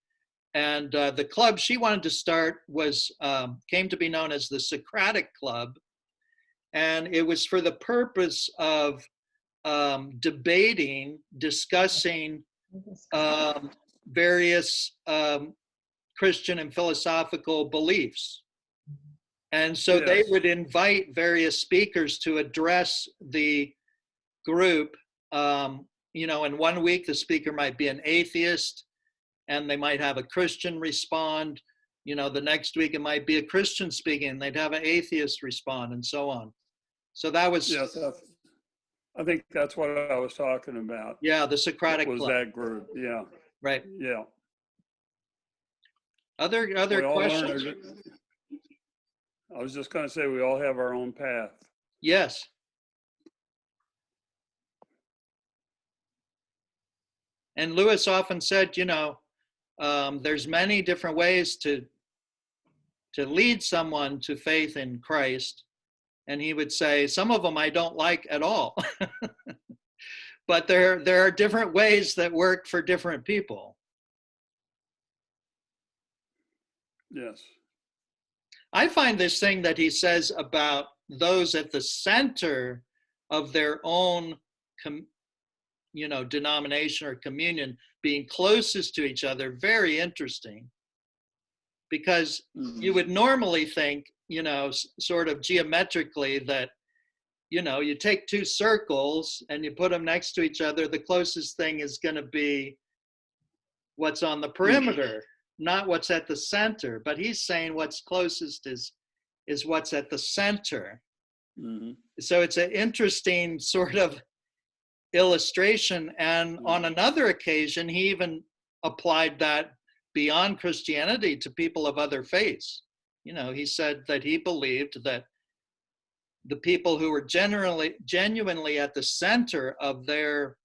And the club she wanted to start was came to be known as the Socratic Club, and it was for the purpose of discussing various Christian and philosophical beliefs. And so they would invite various speakers to address the group. You know, in 1 week the speaker might be an atheist, and they might have a Christian respond. You know, the next week it might be a Christian speaking, and they'd have an atheist respond, and so on. So that was, yes, I think that's what I was talking about. yeah, the Socratic was Club. that group? Yeah, Right. yeah. Other questions? I was just going to say we all have our own path. Yes. And Lewis often said, you know, there's many different ways to lead someone to faith in Christ. And he would say, some of them I don't like at all. But there are different ways that work for different people. Yes. I find this thing that he says about those at the center of their own, you know, denomination or communion being closest to each other very interesting, because you would normally think, you know, sort of geometrically that, you know, you take two circles and you put them next to each other, the closest thing is going to be what's on the perimeter, not what's at the center. But he's saying what's closest is what's at the center. Mm-hmm. So it's an interesting sort of illustration. And on another occasion, he even applied that beyond Christianity to people of other faiths. You know, he said that he believed that the people who were genuinely at the center of their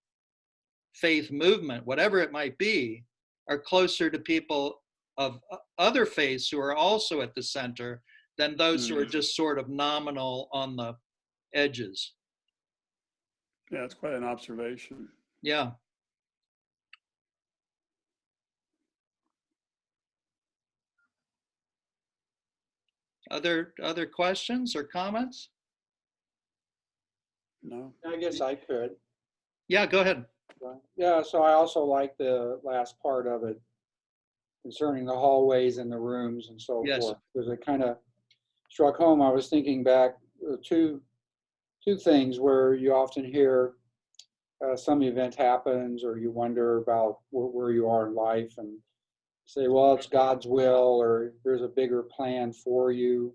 faith movement, whatever it might be, are closer to people of other faiths who are also at the center than those who are just sort of nominal on the edges. Yeah, it's quite an observation. Yeah. Other questions or comments? No. I guess I could. Yeah, go ahead. Yeah, so I also like the last part of it concerning the hallways and the rooms and so Yes. forth, because it kind of struck home. I was thinking back two things where you often hear some event happens, or you wonder about where you are in life, and say, well, it's God's will, or there's a bigger plan for you,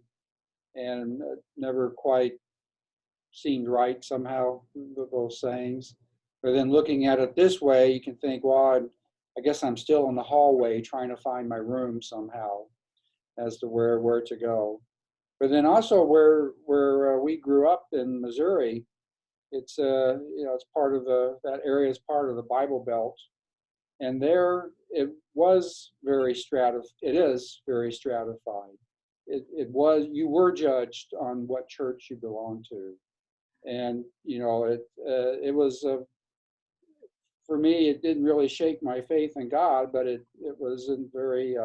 and never quite seemed right somehow, those sayings. But then looking at it this way, you can think, well, I guess I'm still in the hallway trying to find my room somehow as to where to go. But then also where we grew up in Missouri, it's it's part of that area is part of the Bible Belt, and there it is very stratified. You were judged on what church you belonged to, and it was for me, it didn't really shake my faith in God, but it wasn't very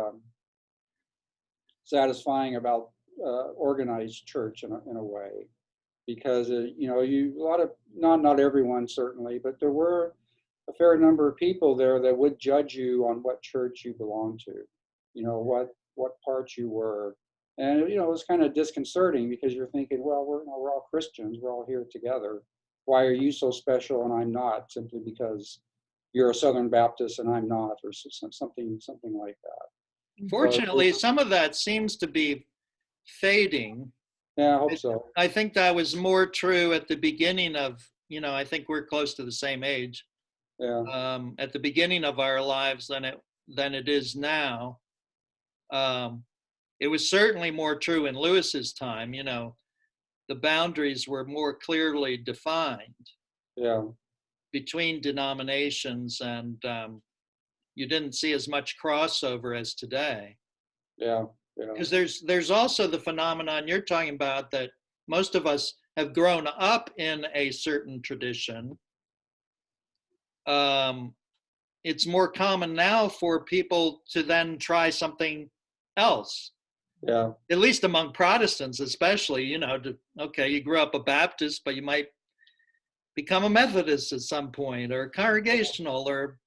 satisfying about organized church in a way, because not everyone certainly, but there were a fair number of people there that would judge you on what church you belonged to, what part you were. And it was kind of disconcerting, because you're thinking, well, we're all Christians, we're all here together. Why are you so special and I'm not, simply because you're a Southern Baptist and I'm not, or something like that. Fortunately, some of that seems to be fading. Yeah, I hope so. I think that was more true at the beginning of, I think we're close to the same age. Yeah. At the beginning of our lives than it is now. It was certainly more true in Lewis's time. The boundaries were more clearly defined. Yeah. Between denominations, and you didn't see as much crossover as today. Yeah. Because there's also the phenomenon you're talking about, that most of us have grown up in a certain tradition. It's more common now for people to then try something else. Yeah. At least among Protestants, especially, you grew up a Baptist, but you might become a Methodist at some point, or Congregational, or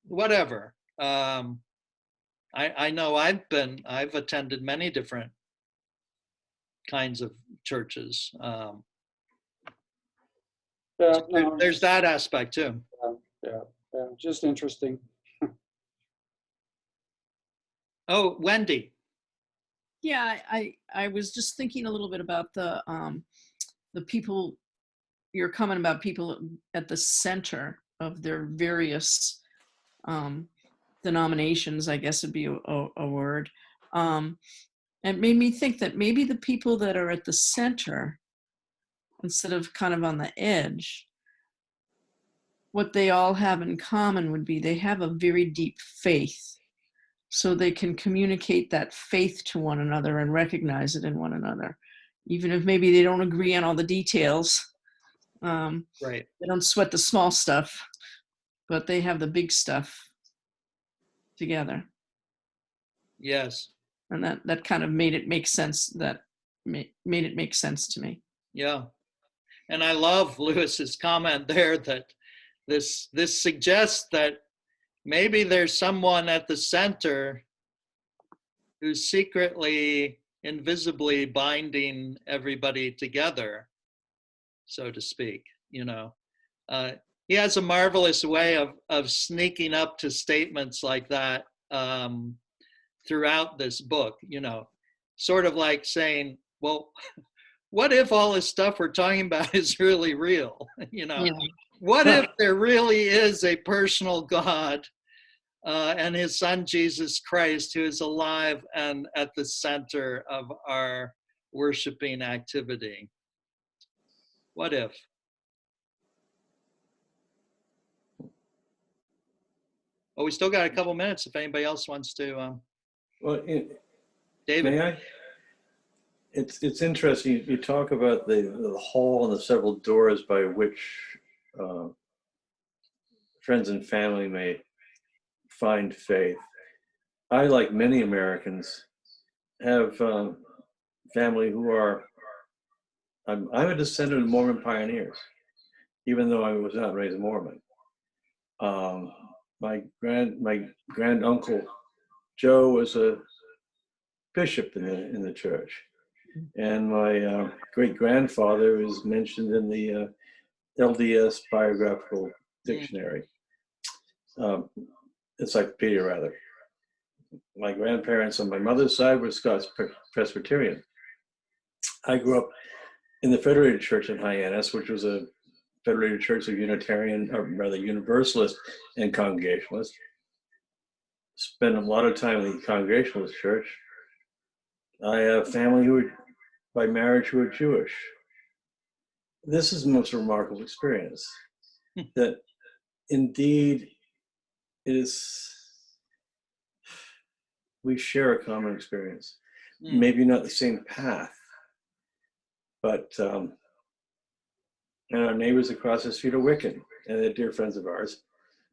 whatever. I know I've attended many different kinds of churches. There's that aspect too. Yeah, just interesting. Oh, Wendy. Yeah, I was just thinking a little bit about the people. You're commenting about people at the center of their various denominations, I guess would be a word. It made me think that maybe the people that are at the center, instead of kind of on the edge, what they all have in common would be they have a very deep faith. So they can communicate that faith to one another and recognize it in one another, even if maybe they don't agree on all the details. Right. They don't sweat the small stuff, but they have the big stuff together. Yes. And that kind of made it make sense. Made it make sense to me. Yeah. And I love Lewis's comment there that this suggests that maybe there's someone at the center who's secretly, invisibly binding everybody together, so to speak. He has a marvelous way of sneaking up to statements like that throughout this book, sort of like saying, well, what if all this stuff we're talking about is really real? Yeah. What if there really is a personal God and his son, Jesus Christ, who is alive and at the center of our worshiping activity. What if? Oh, we still got a couple minutes if anybody else wants to. Well, David. may I? It's interesting. You talk about the hall and the several doors by which friends and family may find faith. I, like many Americans, have family who are. I'm a descendant of Mormon pioneers, even though I was not raised Mormon. My grand uncle Joe was a bishop in the church, and my great grandfather is mentioned in the LDS Biographical Dictionary, encyclopedia rather. My grandparents on my mother's side were Scots Presbyterian. I grew up in the Federated Church in Hyannis, which was a Federated Church of Unitarian, or rather Universalist and Congregationalist. Spent a lot of time in the Congregationalist church. I have family who are, by marriage, who are Jewish. This is the most remarkable experience, that indeed it is, we share a common experience. Maybe not the same path, but and our neighbors across the street are Wiccan, and they're dear friends of ours.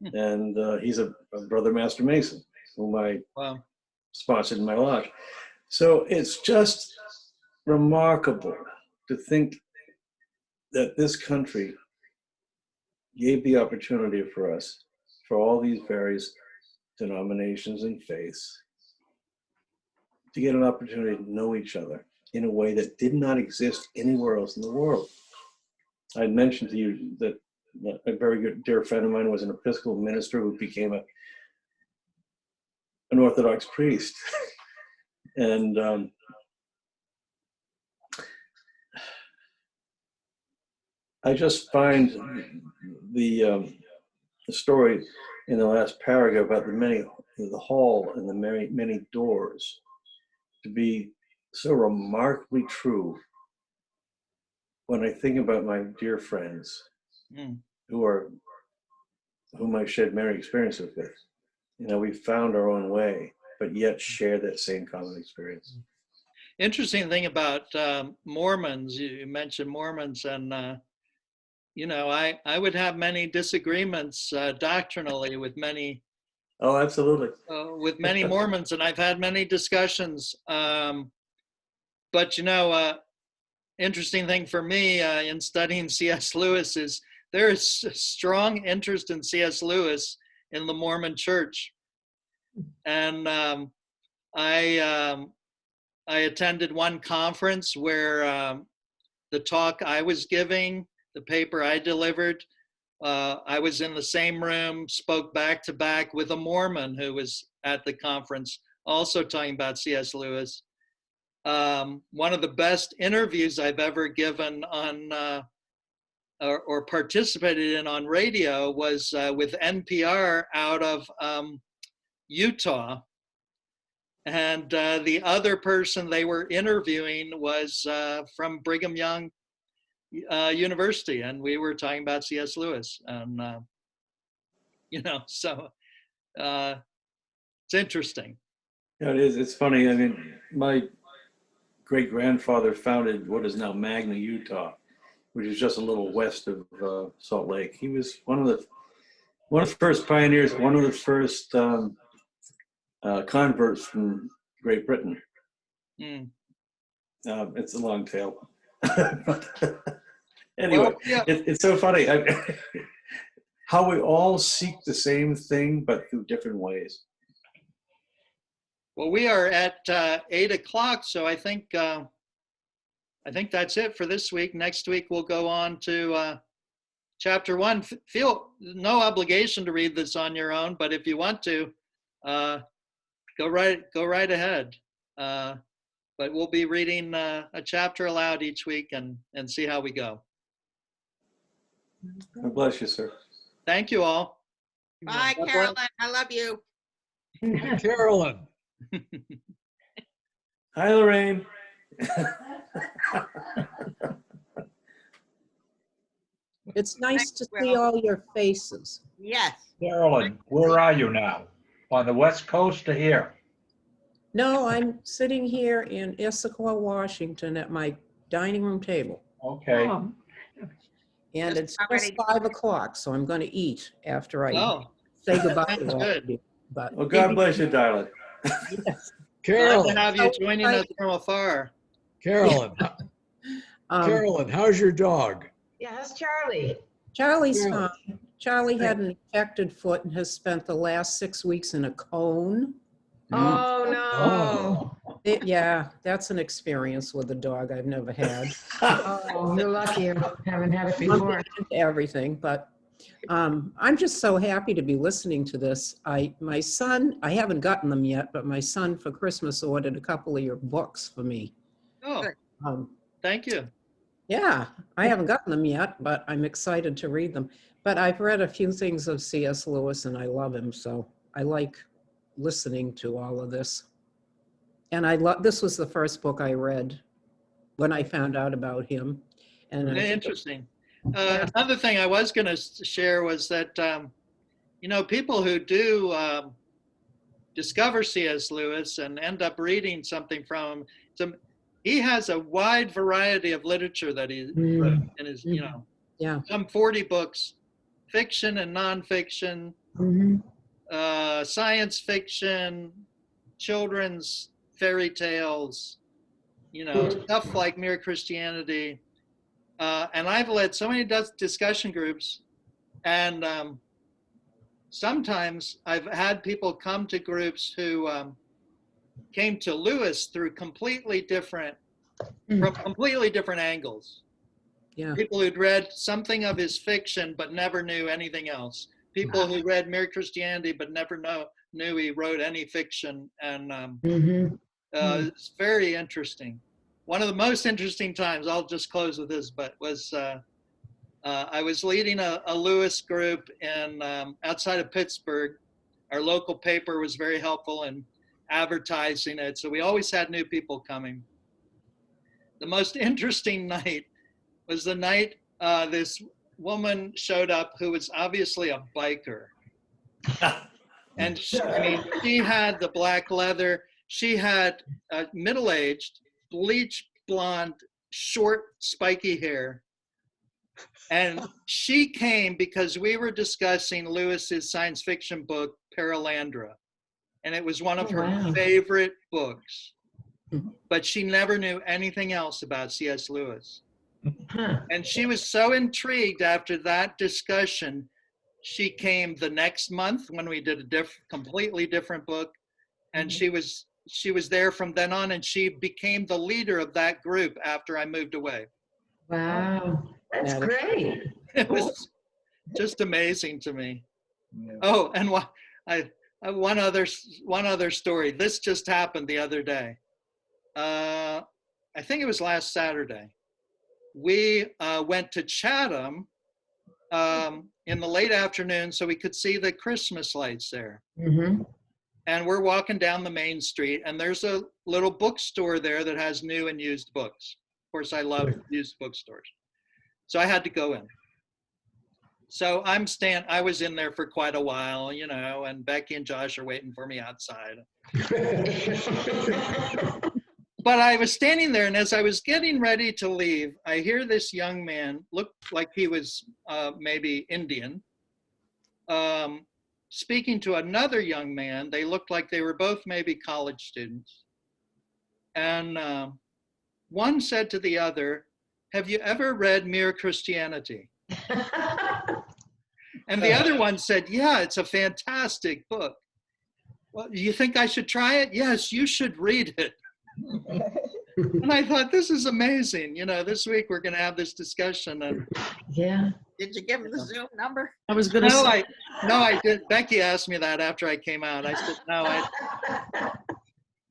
And he's a brother Master Mason, whom I sponsored in my lodge. So it's just remarkable to think that this country gave the opportunity for us, for all these various denominations and faiths, to get an opportunity to know each other in a way that did not exist anywhere else in the world. I mentioned to you that a very good dear friend of mine was an Episcopal minister who became an Orthodox priest. And I just find the story in the last paragraph about the hall and the many doors to be so remarkably true when I think about my dear friends whom I shared many experiences with. You know, we found our own way, but yet share that same common experience. Interesting thing about Mormons, you mentioned Mormons, and you know, I would have many disagreements doctrinally with many. Oh, absolutely. With many Mormons, and I've had many discussions. But you know, interesting thing for me in studying C.S. Lewis is there is a strong interest in C.S. Lewis in the Mormon Church, and I attended one conference where the talk I was giving, the paper I delivered, I was in the same room, spoke back to back with a Mormon who was at the conference, also talking about C.S. Lewis. One of the best interviews I've ever given on or participated in on radio was with NPR out of Utah. And the other person they were interviewing was from Brigham Young University, and we were talking about C.S. Lewis. And, you know, so it's interesting. Yeah, it is. It's funny. I mean, my great-grandfather founded what is now Magna, Utah, which is just a little west of Salt Lake. He was one of the first pioneers, one of the first converts from Great Britain. It's a long tale. Anyway, Well, yeah. it's so funny how we all seek the same thing, but through different ways. Well, we are at 8 o'clock, so I think that's it for this week. Next week we'll go on to chapter 1. Feel no obligation to read this on your own, but if you want to, go right ahead. But we'll be reading a chapter aloud each week and see how we go. God bless you, sir. Thank you all. Bye, Carolyn. I love you. Carolyn. Hi, Lorraine. It's nice Thanks, to see Will. all your faces. Yes. Carolyn, where are you now? On the West Coast or here? No, I'm sitting here in Issaquah, Washington at my dining room table. Okay. Oh, And Just it's about just ready. 5 o'clock, so I'm going to eat after I Oh, say goodbye to sounds all good. of you. But Well, God bless you, darling. yes. Glad to Carolyn, have you So joining us from afar. Carolyn, Carolyn, how's your dog? Yeah, that's Charlie. Charlie's Carolyn. fine. Charlie had an infected foot and has spent the last 6 weeks in a cone. Oh, Oh. no. Yeah, that's an experience with a dog I've never had. Oh, you're lucky you haven't had it I'm before. into everything, but I'm just so happy to be listening to this. My son, I haven't gotten them yet, but my son for Christmas ordered a couple of your books for me. Oh, Um, thank you. yeah, I haven't gotten them yet, but I'm excited to read them. But I've read a few things of C.S. Lewis and I love him, so I like listening to all of this. And this was the first book I read when I found out about him. And I think Interesting. Another thing I was going to share was that, people who do discover C.S. Lewis and end up reading something from him, he has a wide variety of literature that he wrote in his, yeah. some 40 books, fiction and nonfiction, science fiction, children's fairy tales, stuff like Mere Christianity. And I've led so many discussion groups, and sometimes I've had people come to groups who came to Lewis through completely different angles. Yeah. People who'd read something of his fiction but never knew anything else. People who read Mere Christianity but never knew he wrote any fiction, and it's very interesting. One of the most interesting times, I'll just close with this, but was I was leading a Lewis group in outside of Pittsburgh. Our local paper was very helpful in advertising it, so we always had new people coming. The most interesting night was the night this woman showed up who was obviously a biker. And she had the black leather. She had middle-aged, bleach blonde, short, spiky hair. And she came because we were discussing Lewis's science fiction book, Paralandra. And it was one of her favorite books. But she never knew anything else about C.S. Lewis. And she was so intrigued after that discussion. She came the next month when we did a completely different book. And she was there from then on, and she became the leader of that group after I moved away. Wow, that's great. It was just amazing to me. Oh, and one other story. This just happened the other day. I think it was last Saturday. We went to Chatham in the late afternoon so we could see the Christmas lights there. And we're walking down the main street, and there's a little bookstore there that has new and used books. Of course, I love used bookstores. So I had to go in. So I was in there for quite a while, and Becky and Josh are waiting for me outside. But I was standing there, and as I was getting ready to leave, I hear this young man, looked like he was maybe Indian, speaking to another young man. They looked like they were both maybe college students. And one said to the other, "Have you ever read Mere Christianity?" And the other one said, "Yeah, it's a fantastic book." "Well, do you think I should try it?" "Yes, you should read it." And I thought, this is amazing. This week we're going to have this discussion. And Did you give him the Zoom number? I was going to say. No, I did. Becky asked me that after I came out. I said, no, I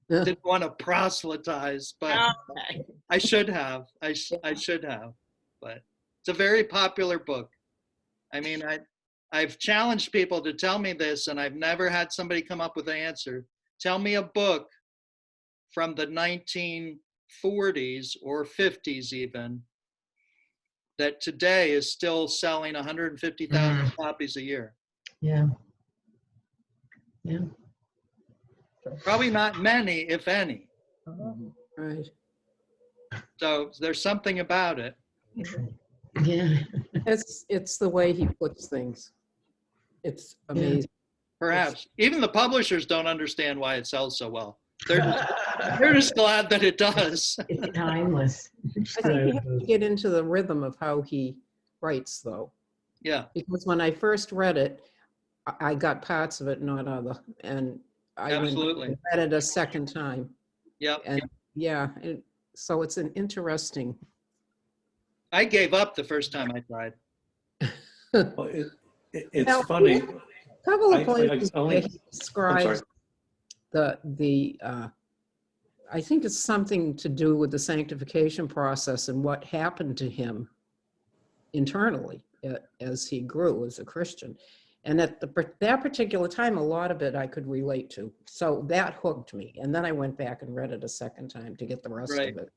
didn't want to proselytize, but I should have. I should have. But it's a very popular book. I mean, I've challenged people to tell me this, and I've never had somebody come up with an answer. Tell me a book from the 1940s or 50s even that today is still selling 150,000 copies a year. Yeah. Yeah. Probably not many, if any. Right. So there's something about it. Yeah. It's the way he puts things. It's amazing. Perhaps. Even the publishers don't understand why it sells so well. They're just glad that it does. It's timeless. I think you have to get into the rhythm of how he writes, though. Yeah. Because when I first read it, I got parts of it, not other, and I went Absolutely. and read it a second time. Yep. And yeah, so it's an interesting. I gave up the first time I tried. Well, it's Now, funny. A couple I of places only- where he describes I think it's something to do with the sanctification process and what happened to him internally as he grew as a Christian. And at that particular time, a lot of it I could relate to. So that hooked me. And then I went back and read it a second time to get the rest Right. of it.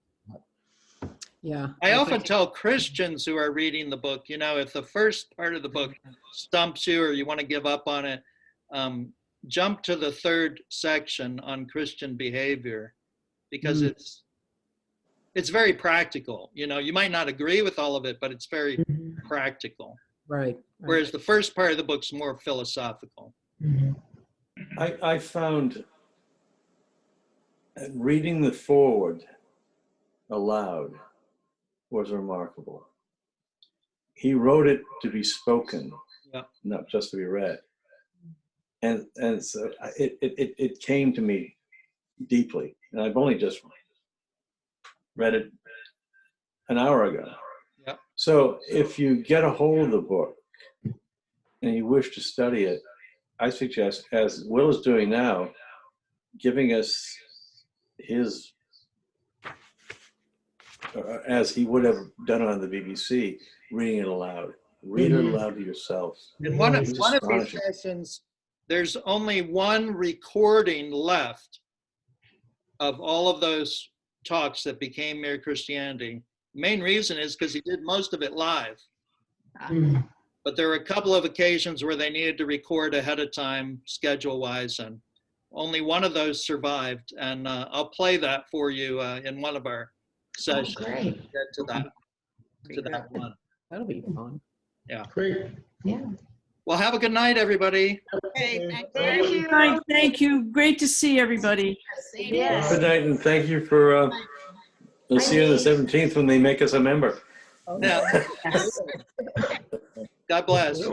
Yeah. I often think- tell Christians who are reading the book, you know, if the first part of the book stumps you or you want to give up on it, jump to the third section on Christian behavior, because it's very practical. You know, you might not agree with all of it, but it's very practical. Right. Whereas the first part of the book's more philosophical. I found reading the foreword aloud was remarkable. He wrote it to be spoken, Yeah. not just to be read. And so it came to me deeply. And I've only just read it an hour ago. Yep. So if you get a hold of the book and you wish to study it, I suggest, as Will is doing now, giving us his, as he would have done on the BBC, reading it aloud. Read it aloud to yourself. In one of It's these astonishing. sessions, there's only one recording left of all of those talks that became Mere Christianity. Main reason is because he did most of it live. But there were a couple of occasions where they needed to record ahead of time, schedule-wise, and only one of those survived. And I'll play that for you in one of our sessions. great. Get to that one. That'll be fun. Yeah. Great. Yeah. Well, have a good night, everybody. Okay, thank Thank you. you. Right, thank you. Great to see everybody. Yes. Good night, and thank you for, we'll see you on the 17th when they make us a member. Yeah. God bless.